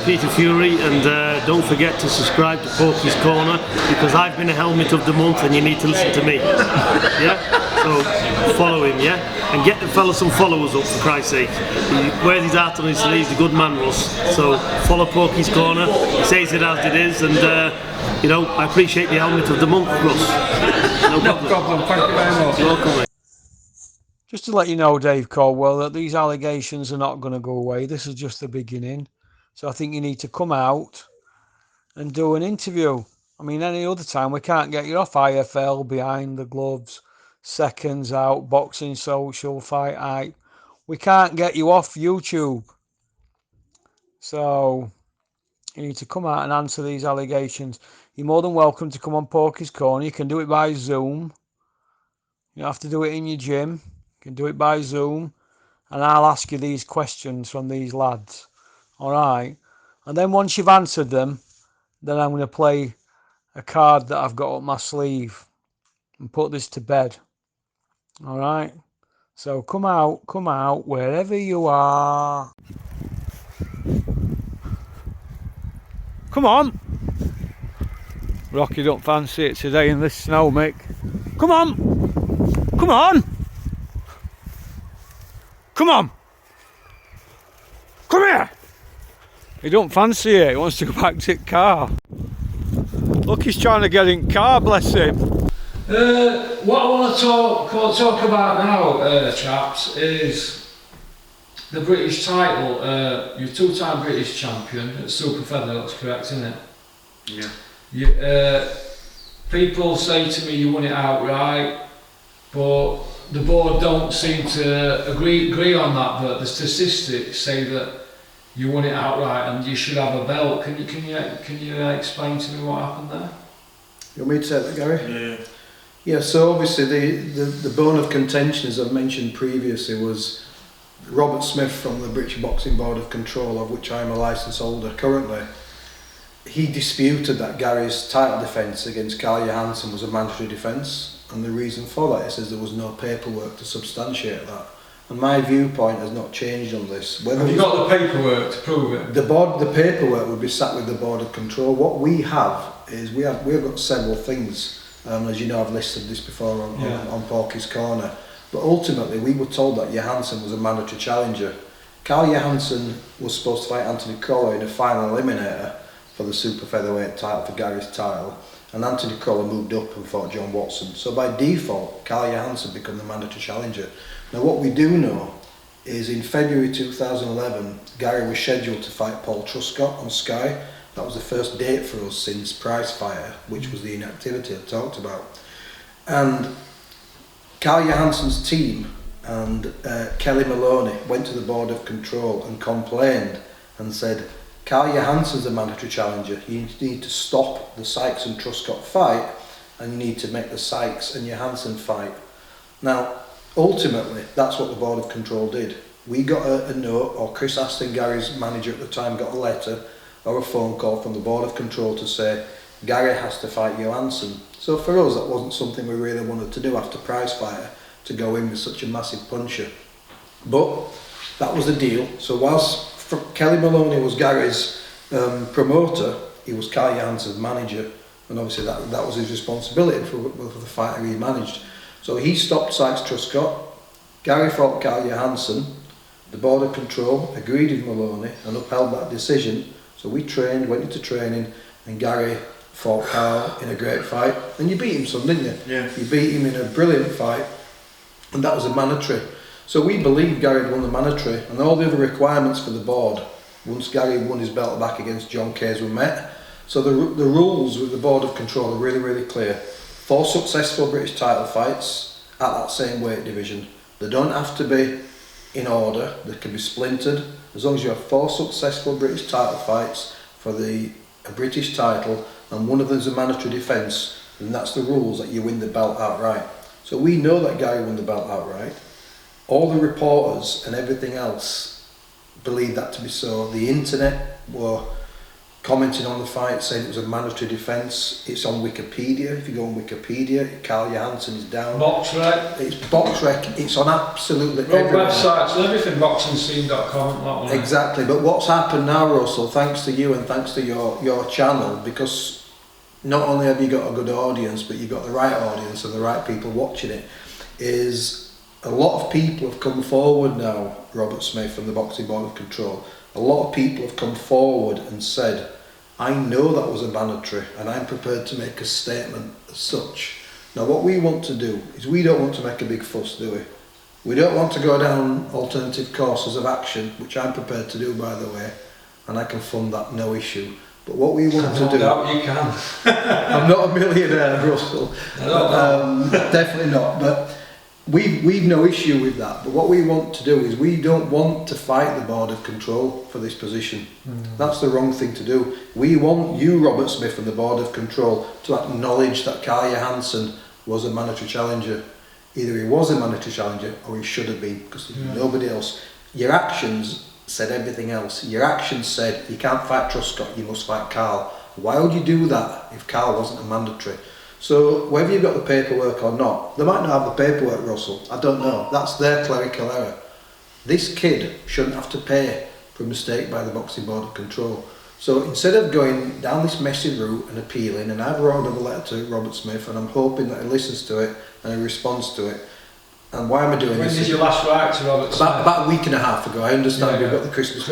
Peter Fury, and don't forget to subscribe to Porky's Corner, because I've been a helmet of the month and you need to listen to me. Yeah? So follow him, yeah? And get the fella some followers up, for Christ's sake. He wears his heart on his sleeves, the good man Russ. So follow Porky's Corner, he says it as it is, and you know, I appreciate the helmet of the month, Russ. No problem. Thank you very much. You're welcome, mate. Just to let you know, Dave Caldwell, that these allegations are not going to go away. This is just the beginning. So I think you need to come out and do an interview. I mean, any other time we can't get you off IFL, Behind the Gloves, Seconds Out, Boxing Social, Fight Hype. We can't get you off YouTube. So you need to come out and answer these allegations. You're more than welcome to come on Porky's Corner. You can do it by Zoom. You don't have to do it in your gym. You can do it by Zoom, and I'll ask you these questions from these lads. All right? And then once you've answered them, then I'm going to play a card that I've got up my sleeve and put this to bed. All right? So come out, wherever you are. Come on. Rocky don't fancy it today in this snow, Mick. Come on. Come on. Come on! Come here! He don't fancy it, he wants to go back to the car. Look, he's trying to get in car, bless him. What I want to talk about now, chaps, is the British title. You're two-time British champion at Super Feather, that's correct, isn't it? Yeah. People say to me you won it outright, but the board don't seem to agree on that, but the statistics say that you won it outright and you should have a belt. Can you explain to me what happened there? You want me to take that, Gary? Yeah. Yeah, so obviously the bone of contention, as I've mentioned previously, was Robert Smith from the British Boxing Board of Control, of which I am a licence holder currently. He disputed that Gary's title defence against Carl Johansson was a mandatory defence. And the reason for that, he says there was no paperwork to substantiate that. And my viewpoint has not changed on this. Have you got the paperwork to prove it? The paperwork would be sat with the Board of Control. What we have is we've got several things. As you know, I've listed this before on Porky's Corner. But ultimately, we were told that Johansson was a mandatory challenger. Carl Johansson was supposed to fight Anthony Crawley in a final eliminator for the super featherweight title, for Gary's title. And Anthony Crawley moved up and fought John Watson. So by default, Carl Johansson became the mandatory challenger. Now what we do know is in February 2011, Gary was scheduled to fight Paul Truscott on Sky. That was the first date for us since Prize Fighter, which was the inactivity I talked about. And Carl Johansson's team and Kelly Maloney went to the Board of Control and complained and said, Carl Johansson's a mandatory challenger. You need to stop the Sykes and Truscott fight, and you need to make the Sykes and Johansson fight. Now, ultimately, that's what the Board of Control did. We got a note, or Chris Aston, Gary's manager at the time, got a letter or a phone call from the Board of Control to say Gary has to fight Johansson. So for us, that wasn't something we really wanted to do after Prize Fighter, to go in with such a massive puncher. But that was the deal. So whilst Kelly Maloney was Gary's promoter, he was Carl Johansson's manager, and obviously that was his responsibility for the fighter he managed. So he stopped Sykes Truscott, Gary fought Carl Johansson, the Board of Control agreed with Maloney and upheld that decision. So we trained, went into training, and Gary fought Carl in a great fight, and you beat him some, didn't you? Yeah. You beat him in a brilliant fight, and that was a mandatory. So we believe Gary had won the mandatory, and all the other requirements for the board, once Gary won his belt back against John Case, were met. So the rules with the Board of Control are really, really clear. 4 successful British title fights at that same weight division. They don't have to be in order, they can be splintered. As long as you have 4 successful British title fights for a British title, and one of them is a mandatory defence, then that's the rules, that you win the belt outright. So we know that Gary won the belt outright. All the reporters and everything else believe that to be so. The internet were commenting on the fight, saying it was a mandatory defence. It's on Wikipedia. If you go on Wikipedia, Carl Johansson is down. Boxrec. It's Boxrec. It's on absolutely Got everywhere. websites and everything, boxingscene.com and that one. Exactly. But what's happened now, Russell, thanks to you and thanks to your channel, because not only have you got a good audience, but you've got the right audience and the right people watching it, is a lot of people have come forward now, Robert Smith from the Boxing Board of Control. A lot of people have come forward and said, I know that was a mandatory and I'm prepared to make a statement as such. Now what we want to do is we don't want to make a big fuss, do we? We don't want to go down alternative courses of action, which I'm prepared to do, by the way, and I can fund that, no issue. But what we want to do... You can. I'm not a millionaire, Russell. Definitely not. But we've no issue with that. But what we want to do is we don't want to fight the Board of Control for this position. That's the wrong thing to do. We want you, Robert Smith, and the Board of Control to acknowledge that Carl Johansson was a mandatory challenger. Either he was a mandatory challenger or he should have been, because there's nobody else. Your actions said everything else. Your actions said you can't fight Truscott, you must fight Carl. Why would you do that if Carl wasn't a mandatory? So whether you've got the paperwork or not, they might not have the paperwork, Russell, I don't know. That's their clerical error. This kid shouldn't have to pay for a mistake by the Boxing Board of Control. So instead of going down this messy route and appealing, and I've wrote a letter to Robert Smith and I'm hoping that he listens to it and he responds to it. And why am I doing this? When did you last write to Robert Smith? About a week and a half ago. I understand we've got the Christmas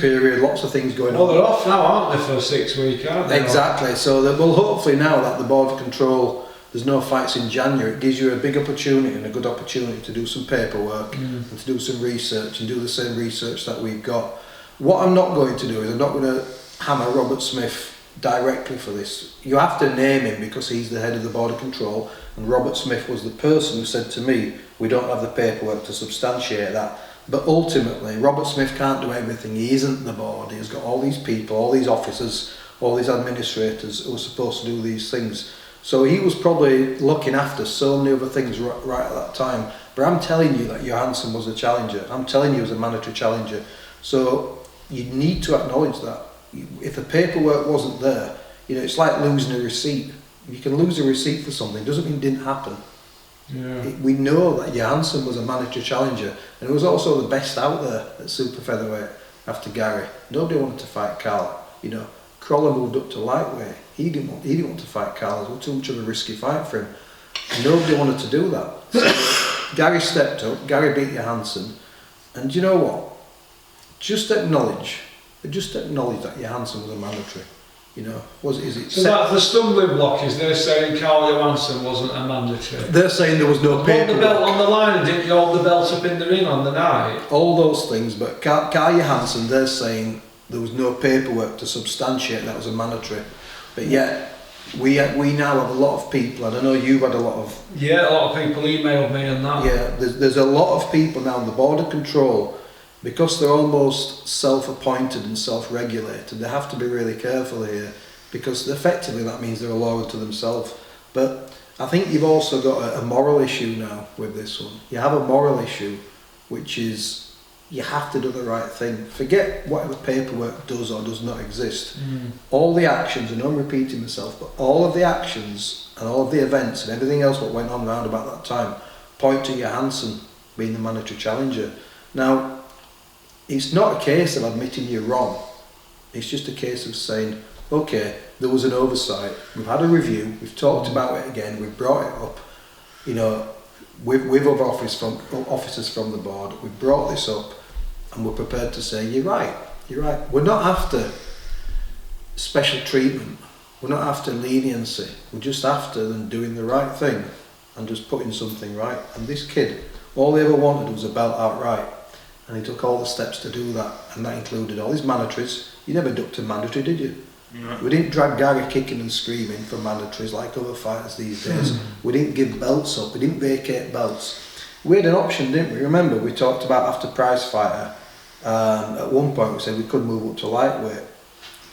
period, lots of things going on. Well, they're off now, aren't they, for 6 weeks, aren't they? Exactly. So that, well, hopefully now that the Board of Control, there's no fights in January, it gives you a big opportunity and a good opportunity to do some paperwork and to do some research and do the same research that we've got. What I'm not going to do is I'm not going to hammer Robert Smith directly for this. You have to name him because he's the head of the Board of Control, and Robert Smith was the person who said to me, we don't have the paperwork to substantiate that. But ultimately, Robert Smith can't do everything. He isn't the board. He's got all these people, all these officers, all these administrators who are supposed to do these things. So he was probably looking after so many other things right at that time. But I'm telling you that Johansson was a challenger. I'm telling you he was a mandatory challenger. So you need to acknowledge that. If the paperwork wasn't there, you know, it's like losing a receipt. You can lose a receipt for something, doesn't mean it didn't happen. Yeah. We know that Johansson was a mandatory challenger, and he was also the best out there at super featherweight after Gary. Nobody wanted to fight Carl. You know, Crawler moved up to lightweight. He didn't want to fight Carl. It was too much of a risky fight for him. Nobody wanted to do that. So Gary stepped up. Gary beat Johansson, and you know what? Just acknowledge that Johansson was a mandatory. You know, is it? So that's the stumbling block, is they're saying Carl Johansson wasn't a mandatory. They're saying there was no paperwork. Hold the belt on the line, and didn't you hold the belt up in the ring on the night? All those things, but Carl Johansson, they're saying there was no paperwork to substantiate that was a mandatory. But yet, we now have a lot of people, and I know you've had a lot of... Yeah, a lot of people emailed me on that. Yeah, there's a lot of people now on the Board of Control, because they're almost self-appointed and self-regulated, they have to be really careful here, because effectively that means they're a law unto themselves. But I think you've also got a moral issue now with this one. You have a moral issue, which is you have to do the right thing. Forget whatever paperwork does or does not exist. All the actions, and I'm repeating myself, but all of the actions and all of the events and everything else what went on around about that time point to Johansson being the mandatory challenger. Now, it's not a case of admitting you're wrong. It's just a case of saying, okay, there was an oversight. We've had a review. We've talked about it again. We've brought it up. You know, with other officers from the board. We've brought this up, and we're prepared to say, you're right. You're right. We're not after special treatment. We're not after leniency. We're just after them doing the right thing and just putting something right. And this kid, all he ever wanted was a belt outright. And he took all the steps to do that, and that included all his mandatories. You never ducked a mandatory, did you? No. We didn't drag Gary kicking and screaming for mandatories like other fighters these days. We didn't give belts up, we didn't vacate belts. We had an option, didn't we? Remember, we talked about after prize fighter, at one point we said we could move up to lightweight.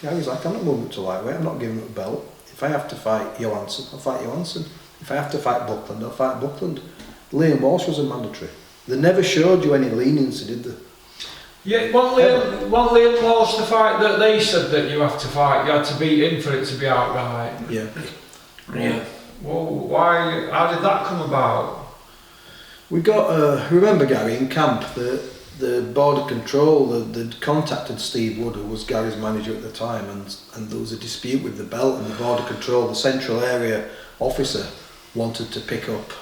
Gary's like, I'm not moving up to lightweight, I'm not giving up a belt. If I have to fight Johansson, I'll fight Johansson. If I have to fight Buckland, I'll fight Buckland. Liam Walsh was a mandatory. They never showed you any leniency, did they? Yeah, wasn't Liam Walsh the fight that they said that you have to fight, you had to beat him for it to be outright? Yeah. Yeah. Well, why? How did that come about? We got, remember Gary, in camp, the border control, they'd contacted Steve Wood, who was Gary's manager at the time, and there was a dispute with the belt, and the border control, the central area officer, wanted to pick up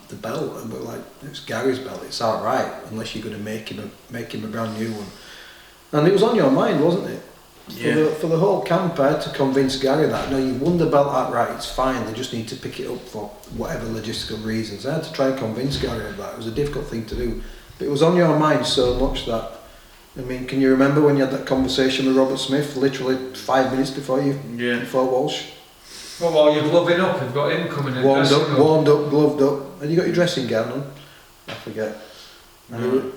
the belt, and we're like, it's Gary's belt, it's outright, unless you're going to make him a brand new one. And it was on your mind, wasn't it? Yeah. For the whole camp, I had to convince Gary that, no, you won the belt outright, it's fine, they just need to pick it up for whatever logistical reasons. I had to try and convince Gary of that. It was a difficult thing to do, but it was on your mind so much that, I mean, can you remember when you had that conversation with Robert Smith, literally 5 minutes before before Walsh? Well, you're gloving up, you've got him coming in. Warmed up, gloved up, and you got your dressing gown on. I forget. And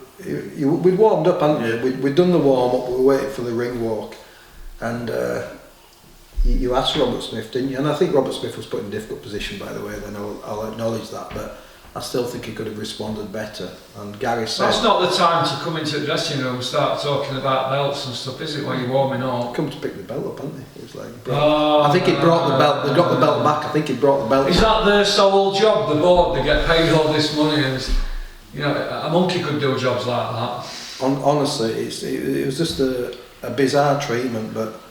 we'd warmed up, hadn't we? We'd done the warm up, we were waiting for the ring walk, and you asked Robert Smith, didn't you? And I think Robert Smith was put in a difficult position, by the way. Then I'll acknowledge that, but I still think he could have responded better. And Gary said, "That's not the time to come into the dressing room and start talking about belts and stuff, is it? While you're warming up." "Come to pick the belt up, hadn't he?" It was like, I think he brought the belt. They got the belt back. I think he brought the belt. Is that their sole job? The board, they get paid all this money, and you know, a monkey could do jobs like that. Honestly, it was just a bizarre treatment, but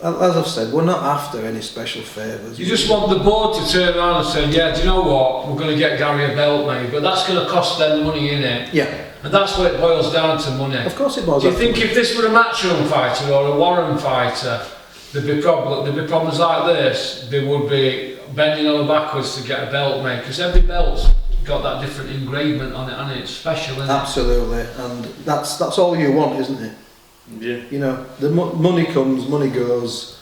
as I've said, we're not after any special favours. You just want the board to turn around and say, yeah, do you know what, we're going to get Gary a belt made, but that's going to cost them money, innit? Yeah. And that's what it boils down to, money. Of course it boils Do down you to think if this were a matchroom fighter or a Warren fighter, there'd be problems like this? They would be bending over backwards to get a belt made, because every belt's got that different engravement on it, and it's special, isn't it? Absolutely, and that's all you want, isn't it? Yeah. You know, the money comes, money goes,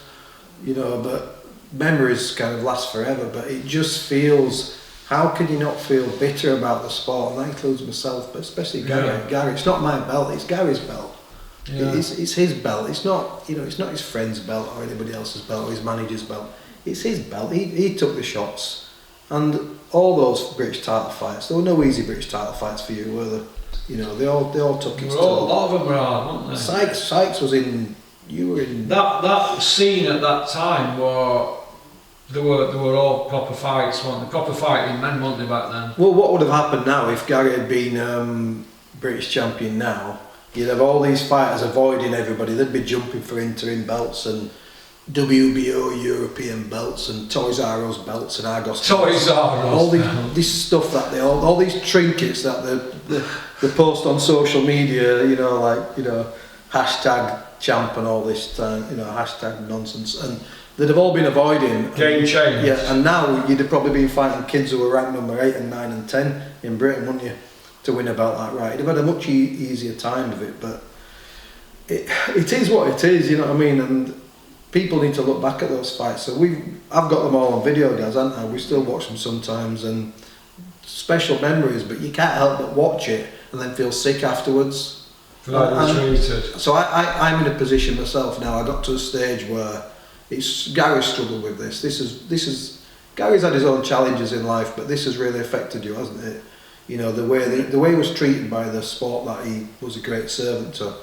you know, but memories kind of last forever. But it just feels, how can you not feel bitter about the sport? And that includes myself, but especially Gary. Yeah. Gary, it's not my belt, it's Gary's belt. Yeah. It's his belt. It's not, you know, it's not his friend's belt or anybody else's belt or his manager's belt. It's his belt. He took the shots, and all those British title fights. There were no easy British title fights for you, were there? You know, they all took its toll. A lot of them were hard, weren't they? Sykes was in. You were in. That scene at that time they were all proper fights, weren't they? Proper fighting men, weren't they, back then? Well, what would have happened now if Gary had been British champion now? You'd have all these fighters avoiding everybody. They'd be jumping for interim belts and WBO European belts and Toys R Us belts and Argos. Toys R Us. All this stuff that all these trinkets that they post on social media. You know, like, you know, hashtag champ and all this time. You know, hashtag nonsense, and they'd have all been avoiding. Game change. Yeah, and now you'd have probably been fighting kids who were ranked number 8 and 9 and 10 in Britain, wouldn't you, to win a belt like right? You'd have had a much easier time of it, but it is what it is, you know what I mean? And people need to look back at those fights. So I've got them all on video, guys, haven't I? We still watch them sometimes, and special memories, but you can't help but watch it and then feel sick afterwards. So I'm in a position myself now. I got to a stage where Gary struggled with this. This is Gary's had his own challenges in life, but this has really affected you, hasn't it? You know, the way he was treated by the sport that he was a great servant to.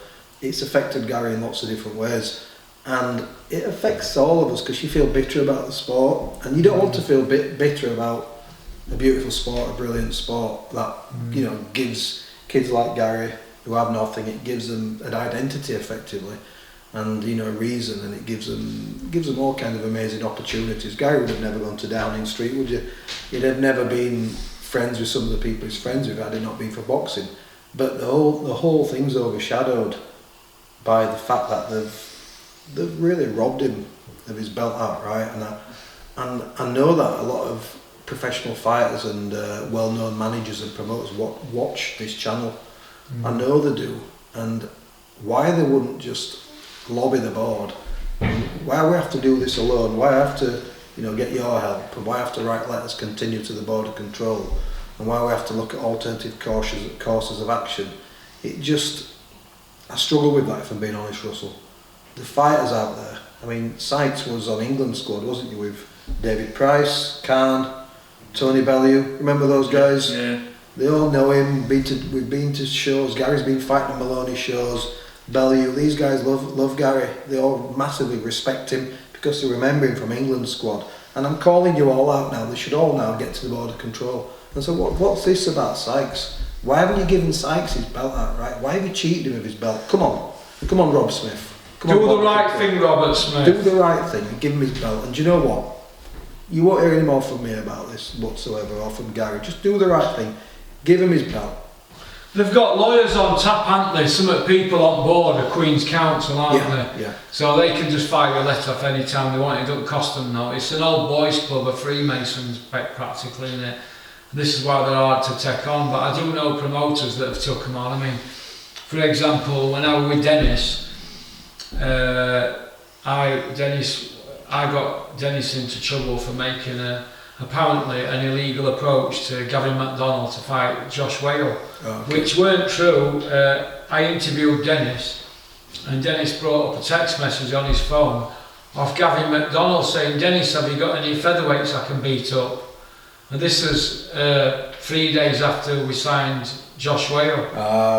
It's affected Gary in lots of different ways, and it affects all of us because you feel bitter about the sport, and you don't want to feel bitter about a beautiful sport, a brilliant sport that you know gives kids like Gary who have nothing. It gives them an identity effectively, and you know, a reason, and it gives them all kind of amazing opportunities. Gary would have never gone to Downing Street, would you? He'd have never been friends with some of the people he's friends with had it not been for boxing. But the whole thing's overshadowed by the fact that they've really robbed him of his belt outright, and I know that a lot of professional fighters and well-known managers and promoters watch this channel. I know they do, and why they wouldn't just lobby the board? Why we have to do this alone? Why I have to, you know, get your help? And why I have to write letters continue to the Board of Control? And why we have to look at alternative courses of action? I struggle with that, if I'm being honest, Russell. The fighters out there, I mean, Sykes was on England's squad, wasn't you, with David Price, Khan, Tony Bellew, remember those guys? Yeah. They all know him. We've been to shows. Gary's been fighting at Maloney shows. Bellew. These guys love Gary. They all massively respect him because they remember him from England's squad. And I'm calling you all out now. They should all now get to the border control. And so what's this about Sykes? Why haven't you given Sykes his belt outright? Why have you cheated him of his belt? Come on, Rob Smith. Do the right thing, Robert Smith. Do the right thing and give him his belt. And do you know what? You won't hear any more from me about this whatsoever, or from Gary. Just do the right thing. Give him his belt. They've got lawyers on tap, haven't they? Some of the people on board are Queen's Counsel, aren't they? Yeah. So they can just fire a let off any time they want. It doesn't cost them no. It's an old boys club, a Freemasons practically in it. This is why they're hard to take on. But I do know promoters that have took them on. I mean, for example, when I was with Dennis, I got Dennis into trouble for making apparently an illegal approach to Gavin McDonnell to fight Josh Whale, which weren't true. I interviewed Dennis, and Dennis brought up a text message on his phone of Gavin McDonnell saying, "Dennis, have you got any featherweights I can beat up?" And this is 3 days after we signed Josh Whale.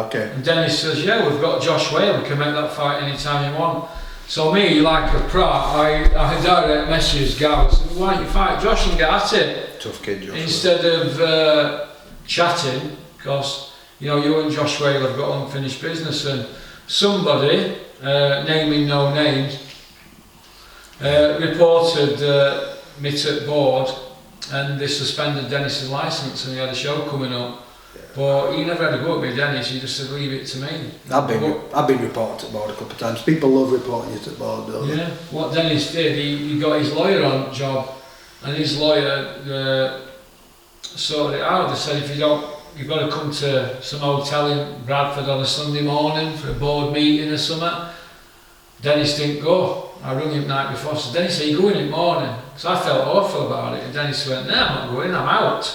Okay. And Dennis says, "Yeah, we've got Josh Whale, we can make that fight anytime you want." So me, like a prat, I direct messaged Gary, said, "Why don't you fight Josh and get at it?" Tough kid, Josh. Instead of chatting, because you and Josh Whale have got unfinished business, and somebody, naming no names, reported me to the board, and they suspended Dennis's licence, and he had a show coming up. But he never had a go at me, Dennis. He just said, "Leave it to me." I've been reported to the board a couple of times. People love reporting you to the board, don't they? Yeah. What Dennis did, he got his lawyer on job, and his lawyer sorted it out. They said, "If you don't, you've got to come to some hotel in Bradford on a Sunday morning for a board meeting or something." Dennis didn't go. I rung him the night before. So Dennis, "Are you going in the morning?" So I felt awful about it, and Dennis went, "No, I'm not going. I'm out."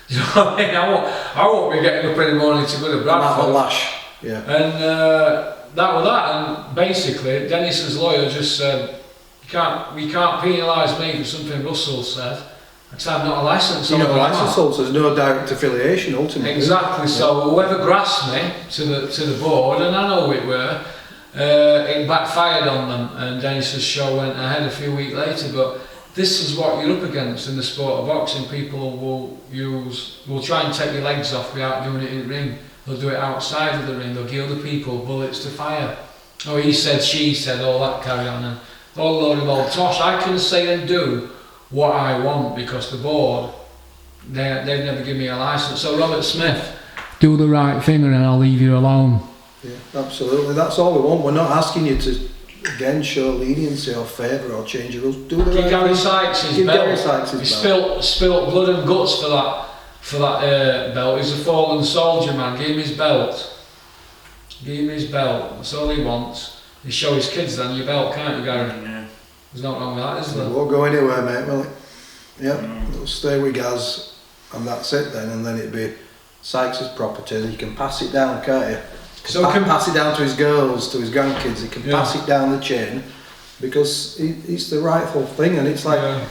You know what I mean? I won't be getting up in the morning to go to Bradford. Have a lash. Yeah. And that was that. And basically, Dennis's lawyer just said, we can't penalise me for something Russell said, because I'm not a licensed holder. You're not a licensed holder, so there's no direct affiliation ultimately. Exactly. So whoever grasped me to the board, and I know it were, it backfired on them, and Dennis's show went ahead a few weeks later. But this is what you're up against in the sport of boxing. People will try and take your legs off without doing it in the ring. They'll do it outside of the ring. They'll give other people bullets to fire. Oh, he said, she said, all that carry on, and all load of old tosh. I can say and do what I want because the board, they've never given me a licence. So Robert Smith, do the right thing and I'll leave you alone. Yeah, absolutely. That's all we want. We're not asking you to again show leniency or favour or change your rules. Do the right Give Gary thing. Sykes his Give belt. Gary Sykes his belt. Spilt blood and guts for that belt. He's a fallen soldier, man. Give him his belt. Give him his belt. That's all he wants. You show his kids then your belt, can't you, Gary? Yeah. There's nothing wrong with that, is there? It won't go anywhere, mate, will it? Yep. It'll stay with Gaz, and that's it then. And then it'll be Sykes' property. You can pass it down, can't you? So he can pass it down to his girls, to his grandkids. He can pass it down the chain because it's the rightful thing, and it's like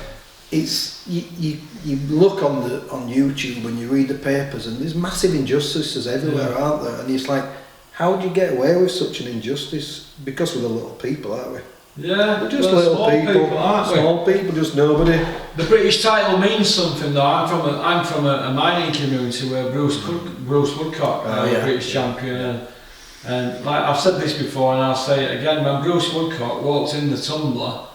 it's you look on YouTube and you read the papers, and there's massive injustices everywhere, aren't there? And it's like, how do you get away with such an injustice? Because we're the little people, aren't we? Yeah, we're just little people, aren't we? Small people, just nobody. The British title means something, though. I'm from a mining community where Bruce Woodcock, British champion. And like I've said this before and I'll say it again, when Bruce Woodcock walked in the tumbler,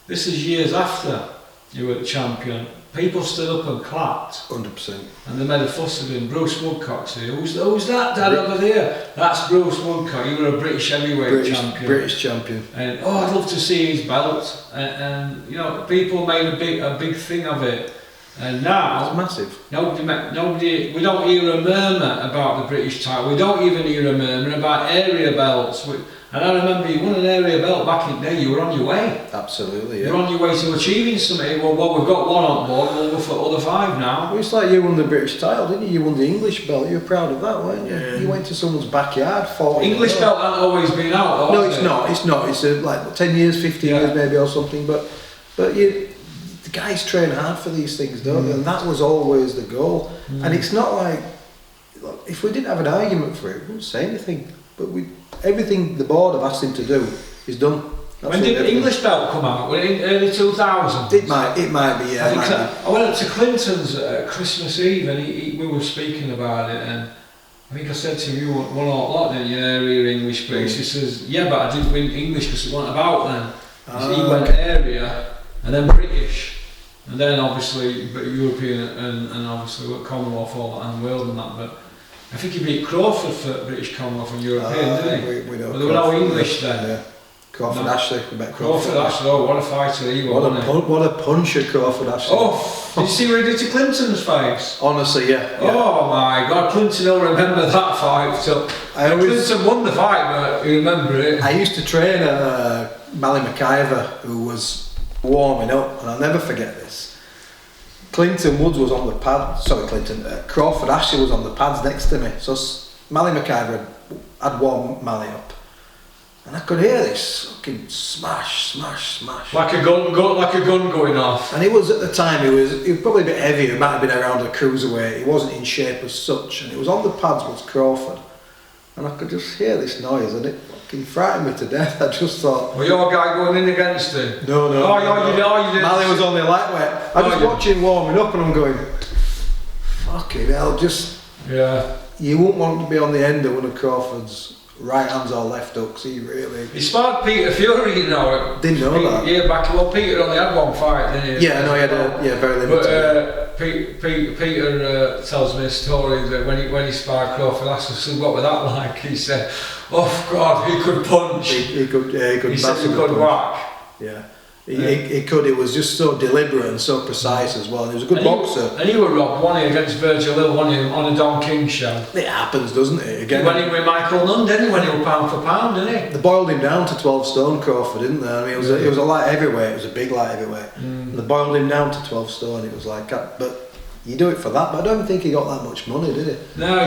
this is years after you were the champion, people stood up and clapped. 100%. And they made a fuss of him. Bruce Woodcock said, who's that dad over there? That's Bruce Woodcock, you were a British heavyweight champion. British champion. And I'd love to see his belt. And people made a big thing of it. And now, it's massive. Nobody. We don't hear a murmur about the British title. We don't even hear a murmur about area belts. And I remember you won an area belt back in the day. You were on your way. Absolutely, yeah. You're on your way to achieving something. Well, we've got one on board. We'll go for other 5 now. Well, it's like you won the British title, didn't you? You won the English belt. You were proud of that, weren't you? Yeah. You went to someone's backyard. English belt hasn't always been out. Though, no, it's not. It's not. It's like 10 years, 15 years maybe or something. But the guys train hard for these things, don't they? And that was always the goal. And it's not like if we didn't have an argument for it, we wouldn't say anything. But everything the board have asked him to do is done. When did the English belt come out? In early 2000s? It might be, yeah. I went up to Clinton's at Christmas Eve and we were speaking about it, and I think I said to him, you won a lot, didn't you, area English, but he says, yeah, but I didn't win English because it wasn't about then. He went area and then British, and then obviously European and obviously Commonwealth and world and that, but I think he beat Crawford for British Commonwealth and European, didn't he? We know but there were no English then. Yeah. Crawford Ashley, we met Crawford Ashley, oh, what a fighter he was, what a puncher Crawford Ashley. Oh, did you see what he did to Clinton's face? Honestly, yeah. Oh my God, Clinton will remember that fight. So Clinton won the fight, but you remember it. I used to train Mally McIver, who was warming up, and I'll never forget this. Clinton Woods was on the pad, Crawford Ashley was on the pads next to me. So Mally McIver had warmed Mally up. And I could hear this fucking smash. Like a gun going off. And he was, at the time, he was probably a bit heavier, it might have been around a cruiserweight, he wasn't in shape as such, and it was on the pads was Crawford. And I could just hear this noise and it fucking frightened me to death. I just thought... Were your guy going in against him? No. You did. Mally was only lightweight. I was watching warming up and I'm going, fucking hell, just... Yeah. You wouldn't want to be on the end of one of Crawford's right hands or left hooks, he really... He sparred Peter Fury, you know. Didn't know that. Yeah, Peter only had one fight, didn't he? Yeah, I know he had very limited. But Peter tells me a story that when he sparred Crawford, I said, what was that like? He said, oh God, he could punch. He could He said he could whack. Yeah. He could, it was just so deliberate and so precise as well. And he was a good boxer. And he was robbed, wasn't he, against Virgil Hill, wasn't he, on a Don King show? It happens, doesn't it? Again, he went in with Michael Nunn, didn't he, when he was pound for pound, didn't he? They boiled him down to 12 stone, Crawford, didn't they? I mean, it was a light heavyweight, it was a big light heavyweight. And they boiled him down to 12 stone, it was like that. But you do it for that, but I don't think he got that much money, did he? No,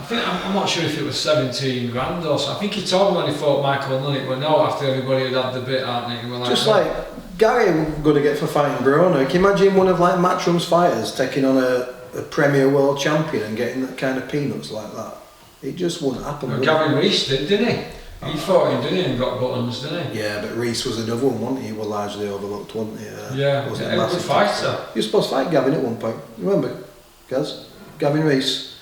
I'm not sure if it was 17 grand or so. I think he told me when he fought Michael Nunn, it went no after everybody had the bit, aren't they? Like, just like Gary was going to get for fighting Broner. Can you imagine one of like Matchroom's fighters taking on a Premier World Champion and getting that kind of peanuts like that? It just wouldn't happen. Well, Gavin Rees did, didn't he? He fought him, didn't he, and got buttons, didn't he? Yeah, but Rees was another one, wasn't he? He was largely overlooked, wasn't he? Yeah, he was a good fighter. You were supposed to fight Gavin at one point. Remember, Gaz? Gavin Rees?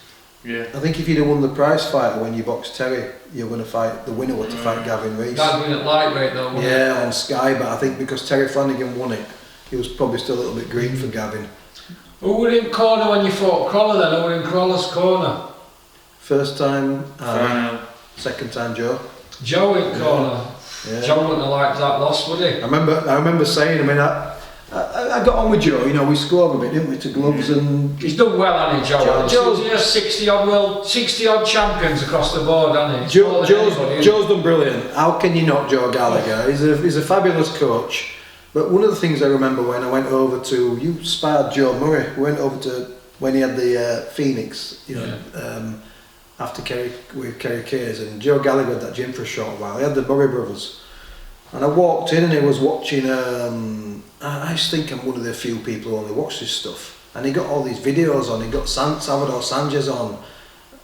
Yeah. I think if you'd have won the prize fight when you boxed Terry, you were going to fight, the winner was to fight Gavin Rees. That'd been at lightweight though, wouldn't it? Yeah, on Sky, but I think because Terry Flanagan won it, he was probably still a little bit green for Gavin. Who were in corner when you fought Crawler then? Who were in Crawler's corner? First time, second time Joe. Joe in corner. Yeah. John wouldn't have liked that loss, would he? I remember saying, I mean, I got on with Joe, you know, we scored a bit, didn't we, to gloves and... He's done well, hasn't he, Joe? Joe's... He has 60 odd champions across the board, hasn't he? Joe's done brilliant. How can you not Joe Gallagher? He's a fabulous coach. But one of the things I remember when I went over to... You sparred Joe Murray. We went over to... When he had the Phoenix, you know, after Kerry Kayes, and Joe Gallagher had that gym for a short while. He had the Murray brothers. And I walked in and he was watching... I just think I'm one of the few people who only watch this stuff. And he got all these videos on. He got Salvador Sanchez on,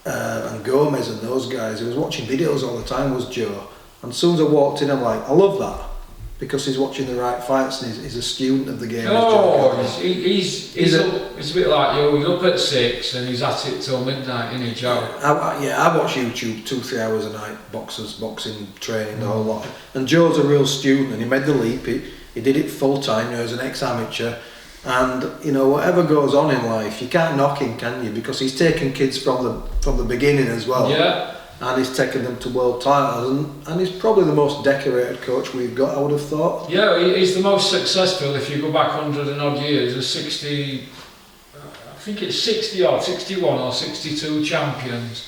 and Gomez and those guys. He was watching videos all the time, was Joe. And as soon as I walked in, I'm like, I love that. Because he's watching the right fights and he's a student of the game. He's a bit like you. He's up at 6 and he's at it till midnight, isn't he, Joe? I watch YouTube 2-3 hours a night, boxing, training, the whole lot. And Joe's a real student and he made the leap. He did it full time, you know, as an ex-amateur. And, you know, whatever goes on in life, you can't knock him, can you? Because he's taken kids from the beginning as well. Yeah. And he's taken them to world titles, and he's probably the most decorated coach we've got, I would have thought. Yeah, he's the most successful. If you go back 100 and odd years, there's 60, I think it's 60 odd, 61 or 62 champions,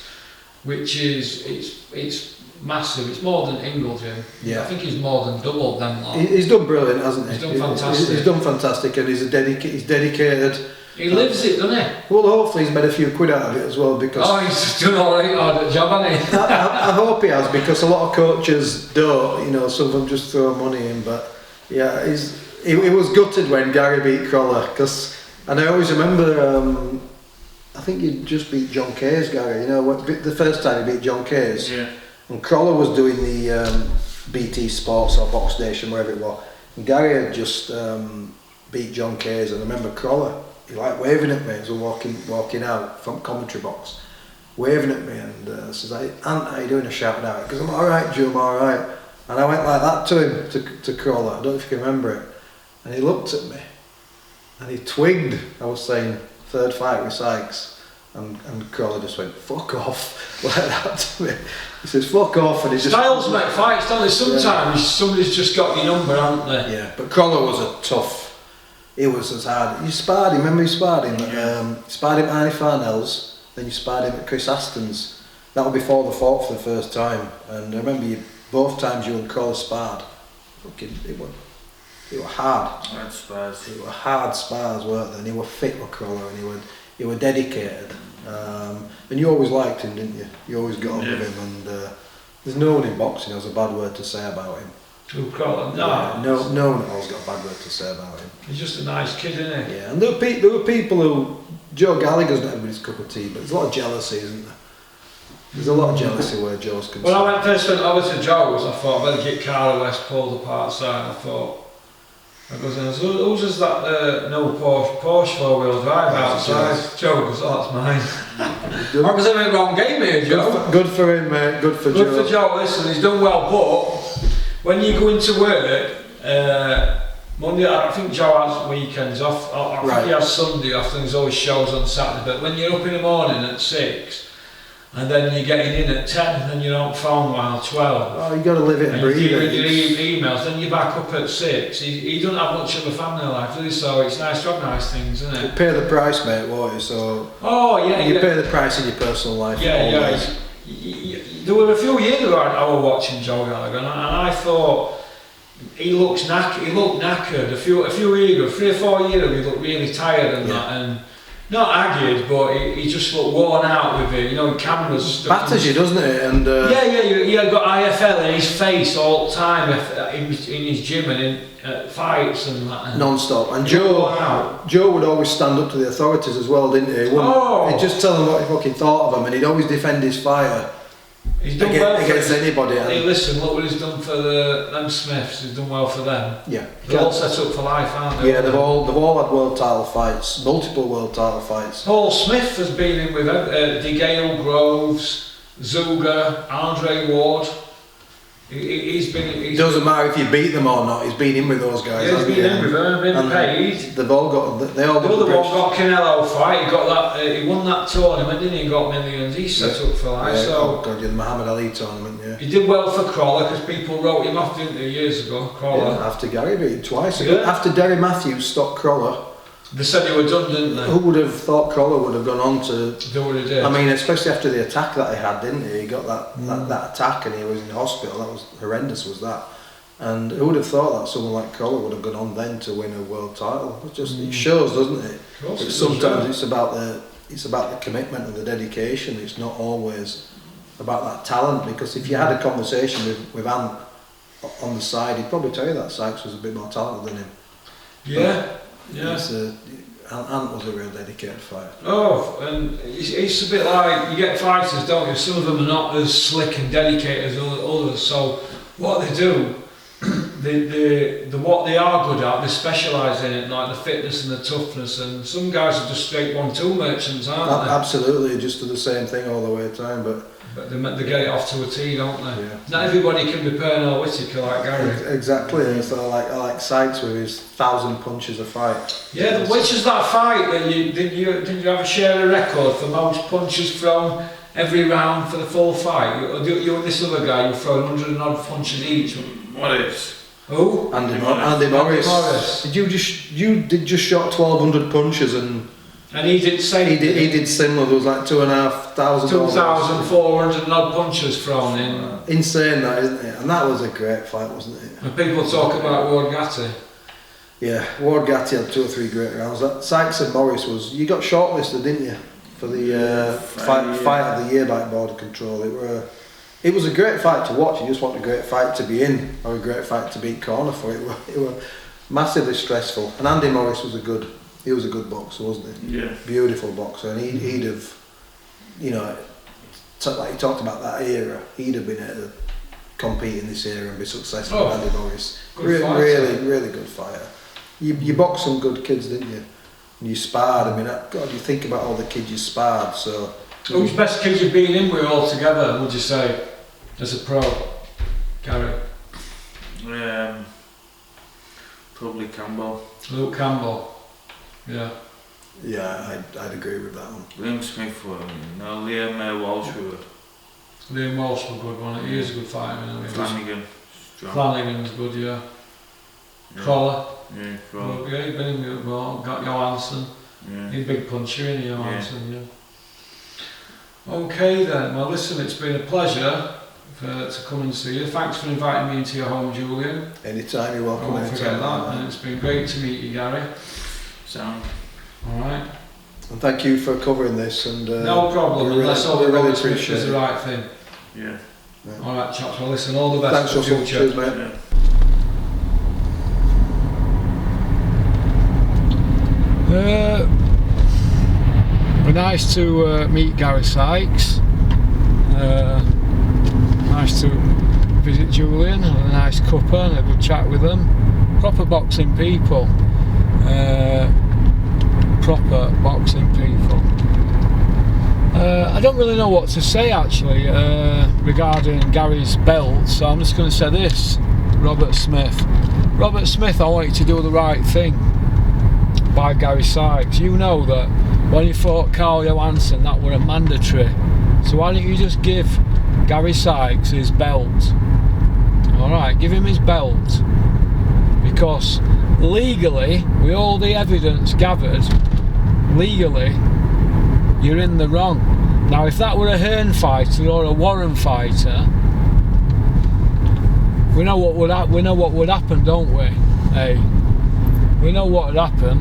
which is it's massive. It's more than Ingleton. Yeah. I think he's more than doubled them lot. He's done brilliant, hasn't he? He's done fantastic. He's done fantastic, and he's dedicated. He lives it, doesn't he? Well, hopefully he's made a few quid out of it as well, because... Oh, he's done alright at the job, hasn't he? I hope he has, because a lot of coaches don't, you know, some of them just throw money in, but yeah, he was gutted when Gary beat Crawler, and I always remember I think you just beat John Case, Gary. You know, the first time you beat John Case, Yeah. and Crawler was doing the BT Sports or Box Station, wherever it was. And Gary had just beat John Case, and I remember Crawler, he like waving at me as we're walking out from commentary box, waving at me, and says, "Ant, how you doing?" I shouted out, because I'm all right, Joe, I'm all right. And I went like that to him, to Crawler. I don't know if you can remember it. And he looked at me, and he twigged. I was saying third fight with Sykes, and Crawler just went, "Fuck off," like that to me. He says, "Fuck off," and he just... Styles make fights, don't they? Sometimes somebody's just got your number, haven't they? Yeah, but Crawler was a tough... He was as hard... You sparred him, remember you sparred him? Sparred him at Arnie Farnell's, then you sparred him at Chris Aston's. That was before they fought for the first time. And I remember both times you and Crawler sparred. Fucking, it were hard. Hard spars. It were hard spars, weren't they? And he were fit with Crawler, and he were dedicated. And you always liked him, didn't you? You always got on with him, and there's no one in boxing who has a bad word to say about him. Who Crawler? No. Yeah, no one has got a bad word to say about him. He's just a nice kid, isn't he? Yeah, and there were people who... Joe Gallagher's not everybody's cup of tea, but there's a lot of jealousy, isn't there? There's a lot of jealousy where Joe's concerned. When I first went over to Joe's, I thought I better get Carl West pulled apart side. I goes, whose is that Porsche 4-wheel drive outside? Joe goes, "Oh, that's mine." I was having a wrong game here, Joe. Good for him, mate. Good for Joe. Good for Joe, listen, he's done well, but when you go into work, Monday, I think Joe has weekends off, I think he has Sunday off, and there's always shows on Saturday, but when you're up in the morning at 6, and then you're getting in at 10, and then you're on phone while 12. Oh, you got to live it and breathe you're it. doing your emails, then you're back up at 6. He doesn't have much of a family life, does he? So it's nice to have nice things, isn't You it? pay the price, mate, won't you? So Oh, yeah. you pay the price in your personal life. Yeah. There were a few years ago I was watching Joe Gallagher, and I thought he looked knackered. A few years ago, 3 or 4 years ago, he looked really tired and that, and not haggard, but he just looked worn out with it. You know, cameras. Batters you, doesn't it? And He had got IFL in his face all the time in his gym and in fights and that. non-stop. And Joe would always stand up to the authorities as well, didn't he? He'd just tell them what he fucking thought of them, and he'd always defend his fighter. He's done well against anybody. Hey, listen, look what he's done for them Smiths. He's done well for them. Yeah, They're all set up for life, aren't they? Yeah, they've all had world title fights, multiple world title fights. Paul Smith has been in with DeGale, Groves, Zuga, Andre Ward. It doesn't matter if you beat them or not. He's been in with those guys. Yeah, he's been in with them, been paid. They've all got. They all. The other one got Canelo fight. He got that. He won that tournament, didn't he? Got millions. He's set up for life. Yeah, so the Muhammad Ali tournament. Yeah. he did well for Crawler because people wrote him off, didn't they, years ago? Crawler. Yeah, after Gary beat him twice. Yeah. After Derry Matthews stopped Crawler. They said they were done, didn't they? Who would have thought Crawler would have gone on to Do what he did. I mean, especially after the attack that he had, didn't he? He got that attack and he was in hospital. That was horrendous, was that? And who would have thought that someone like Crawler would have gone on then to win a world title? It shows, doesn't it? Sometimes it's about the commitment and the dedication. It's not always about that talent, because if you had a conversation with Ant on the side, he'd probably tell you that Sykes was a bit more talented than him. Yeah. Ant was a real dedicated fighter. Oh, and it's a bit like, you get fighters, don't you? Some of them are not as slick and dedicated as others. So what they do, what they are good at, they specialise in it, like the fitness and the toughness. And some guys are just straight 1-2 merchants, aren't they? Absolutely, just do the same thing all the way of time, but they get it off to a T, don't they? Yeah. Not everybody can be Pernell Whitaker like Gary. Exactly. And so I like Sykes with his 1,000 punches a fight. Yeah, which is that fight that did you ever share a record for most punches thrown every round for the full fight? You and this other guy, you throw 100 and odd punches each. What is? Who? Andy Morris. You did just shot 1,200 punches and he did say he did similar. There was like 2,500. 2,400 and odd punches thrown in. Insane, that, isn't it? And that was a great fight, wasn't it? And people talk about Ward Gatti. Yeah, Ward Gatti had 2 or 3 great rounds. Sykes and Morris you got shortlisted, didn't you, for the fight of the year by Border Control? It was a great fight to watch. You just want a great fight to be in, or a great fight to beat corner for. It were massively stressful. And Andy Morris was a good He was a good boxer, wasn't he? Yeah. Beautiful boxer, and he'd have, you know, like you talked about that era, he'd have been able to compete in this era and be successful. Oh, Andy Norris, good fighter. really good fighter. You boxed some good kids, didn't you? And you sparred. I mean, God, you think about all the kids you sparred. So, Who's best kids you've been in with all together, would you say, as a pro, Gary? Probably Campbell. Luke Campbell. Yeah. yeah, I'd agree with that one. Liam Smith, no, Liam Walsh were. Liam Walsh was a good one. He is a good fighter. Anyway. Flanagan. Strong. Flanagan's good, yeah. Yeah. Collar. Yeah, Crawler. Yeah, he's been in good well. Got Johansson. Yeah. He's a big puncher, isn't he, Johansson? Yeah. Okay then. Well, listen, it's been a pleasure to come and see you. Thanks for inviting me into your home, Julian. Anytime, you're I welcome. won't forget anytime, that. And it's been great to meet you, Gary. Sound. All right. And thank you for covering this. And No problem. we really- Unless all we the really Robert Smith appreciate is the it. right thing. Yeah. All right, chaps. Well, listen. All the best Thanks, for the Russell. future. Cheers, mate. Yeah. Nice to meet Gary Sykes. Nice to visit Julian, and a nice cuppa and a good chat with them. Proper boxing people. Proper boxing people. I don't really know what to say actually regarding Gary's belt, so I'm just going to say this. Robert Smith, I want you to do the right thing by Gary Sykes. You know that when he fought Carl Johansson, that were a mandatory. So why don't you just give Gary Sykes his belt? Alright, give him his belt. Because legally, with all the evidence gathered, legally, you're in the wrong. Now, if that were a Hearn fighter or a Warren fighter, we know what would happen, don't we? Hey, we know what would happen.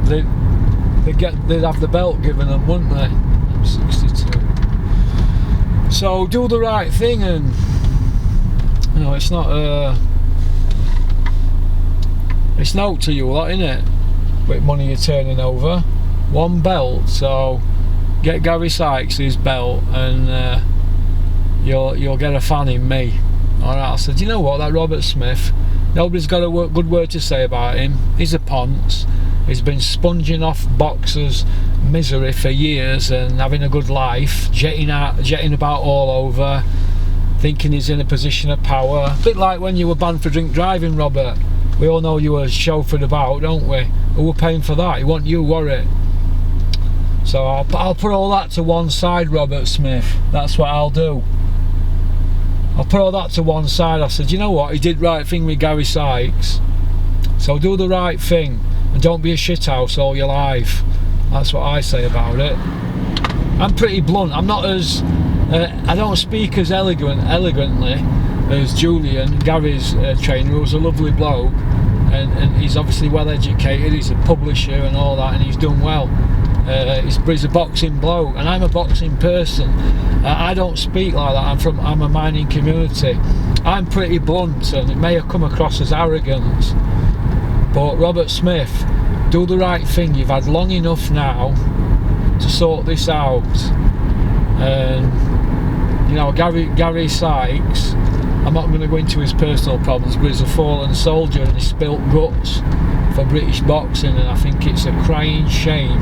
They'd have the belt given them, wouldn't they? I'm 62. So do the right thing, and you know it's not it's no to you lot, innit? With money you're turning over, one belt. So get Gary Sykes his belt, and you'll get a fan in me. Alright, I said, you know what, that Robert Smith, nobody's got a good word to say about him. He's a ponce. He's been sponging off boxers' misery for years and having a good life, jetting about all over, thinking he's in a position of power. A bit like when you were banned for drink driving, Robert. We all know you were chauffeured about, don't we? Who were paying for that? It wasn't you, were it? So I'll put all that to one side, Robert Smith. That's what I'll do. I'll put all that to one side. I said, you know what, he did right thing with Gary Sykes, so do the right thing and don't be a shithouse all your life. That's what I say about it. I'm pretty blunt. I'm not as I don't speak as elegantly as Julian, Gary's trainer, who's a lovely bloke, and he's obviously well educated. He's a publisher and all that, and he's done well. He's a boxing bloke, and I'm a boxing person. I don't speak like that. I'm a mining community. I'm pretty blunt, and it may have come across as arrogance. But Robert Smith, do the right thing. You've had long enough now to sort this out. And you know, Gary Sykes, I'm not going to go into his personal problems, but he's a fallen soldier and he spilt guts for British boxing, and I think it's a crying shame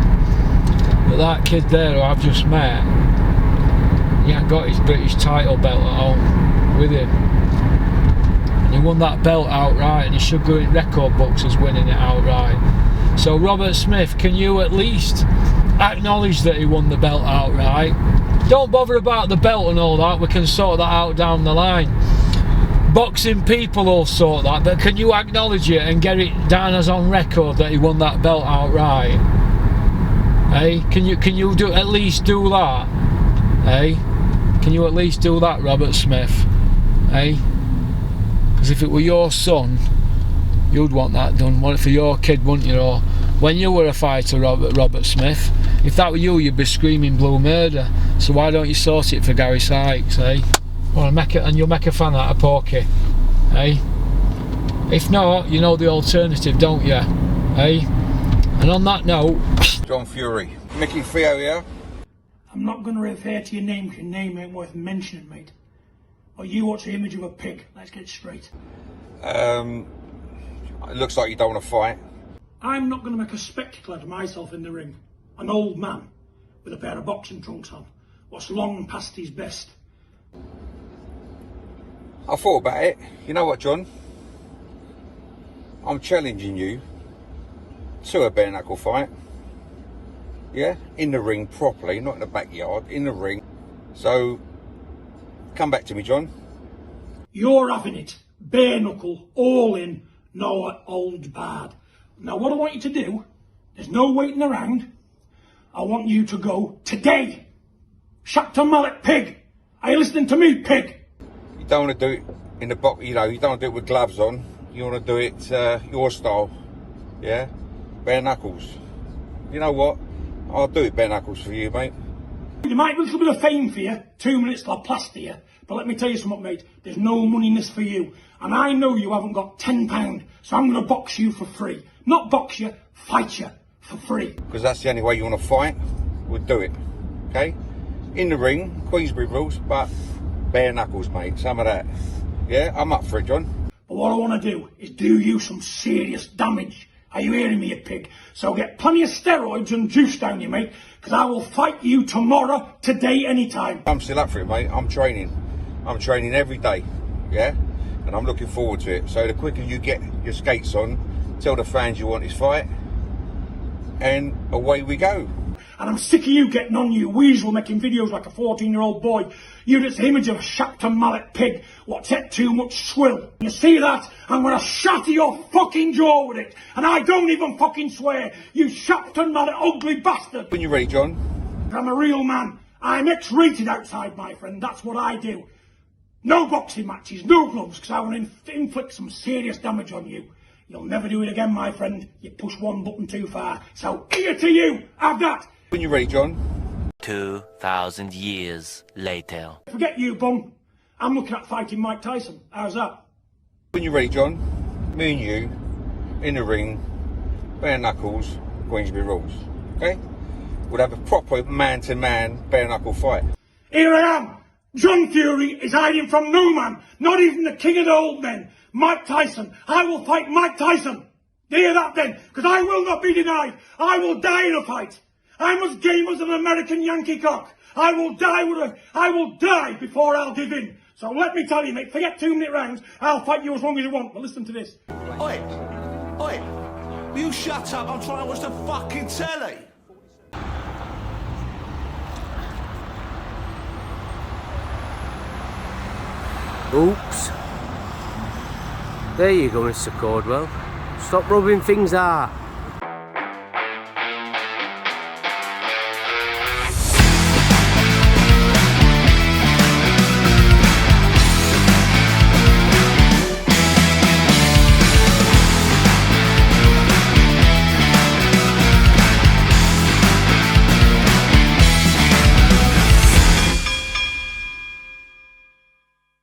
that kid there who I've just met, he ain't got his British title belt at home with him. And he won that belt outright, and he should go in record books as winning it outright. So Robert Smith, can you at least acknowledge that he won the belt outright? Don't bother about the belt and all that, we can sort that out down the line. Boxing people will sort that, but can you acknowledge it and get it down as on record that he won that belt outright? Hey, can you do at least do that? Hey, can you at least do that, Robert Smith? Hey, because if it were your son, you'd want that done. Want it for your kid, wouldn't you? Or when you were a fighter, Robert Smith, if that were you, you'd be screaming blue murder. So why don't you sort it for Gary Sykes? Hey, and you'll make a fan out of Porky. Hey, if not, you know the alternative, don't you? Hey. And on that note, John Fury. Mickey Theo here. I'm not going to refer to your name 'cause your name ain't worth mentioning, mate. Or you watch the image of a pig. Let's get straight. It looks like you don't want to fight. I'm not going to make a spectacle out of myself in the ring. An old man with a pair of boxing trunks on, what's long past his best. I thought about it. You know what, John? I'm challenging you to a bare knuckle fight. Yeah? In the ring properly, not in the backyard, in the ring. So, come back to me, John. You're having it. Bare knuckle, all in, no old bad. Now what I want you to do, there's no waiting around. I want you to go today. Shut mallet, pig. Are you listening to me, pig? You don't want to do it in the box, you know, you don't want to do it with gloves on. You want to do it your style. Yeah? Bare knuckles. You know what? I'll do it bare knuckles for you, mate. There might be a little bit of fame for you, 2 minutes till I plaster you, but let me tell you something, mate, there's no money in this for you. And I know you haven't got £10, so I'm going to box you for free. Not box you, fight you for free. Because that's the only way you want to fight. We'll do it. Okay? In the ring, Queensbury rules, but bare knuckles, mate. Some of that. Yeah? I'm up for it, John. But what I want to do is do you some serious damage. Are you hearing me, you pig? So get plenty of steroids and juice down you, mate, because I will fight you tomorrow, today, anytime. I'm still up for it, mate. I'm training. I'm training every day. Yeah? And I'm looking forward to it. So the quicker you get your skates on, tell the fans you want this fight, and away we go. And I'm sick of you getting on, you weasel, making videos like a 14-year-old boy. You that's the image of a Shapton mallet pig, what's ate too much swill. You see that? I'm gonna shatter your fucking jaw with it. And I don't even fucking swear, you Shapton mallet ugly bastard. When you're ready, John. I'm a real man. I'm X-rated outside, my friend. That's what I do. No boxing matches, no gloves, because I want to inflict some serious damage on you. You'll never do it again, my friend. You push one button too far. So, here to you. Have that. When you're ready, John. 2,000 years later. Forget you, bum. I'm looking at fighting Mike Tyson. How's that? When you're ready, John. Me and you, in the ring, bare knuckles, Queensbury rules. Okay? We'll have a proper man-to-man bare knuckle fight. Here I am. John Fury is hiding from no man, not even the king of the old men, Mike Tyson. I will fight Mike Tyson. Do you hear that then? Because I will not be denied. I will die in a fight. I'm as game as an American Yankee cock. I will die before I'll give in. So let me tell you, mate, forget 2-minute rounds. I'll fight you as long as you want. But listen to this. Oi! Oi! Will you shut up? I'm trying to watch the fucking telly. Oops. There you go, Mr. Cordwell. Stop rubbing things out.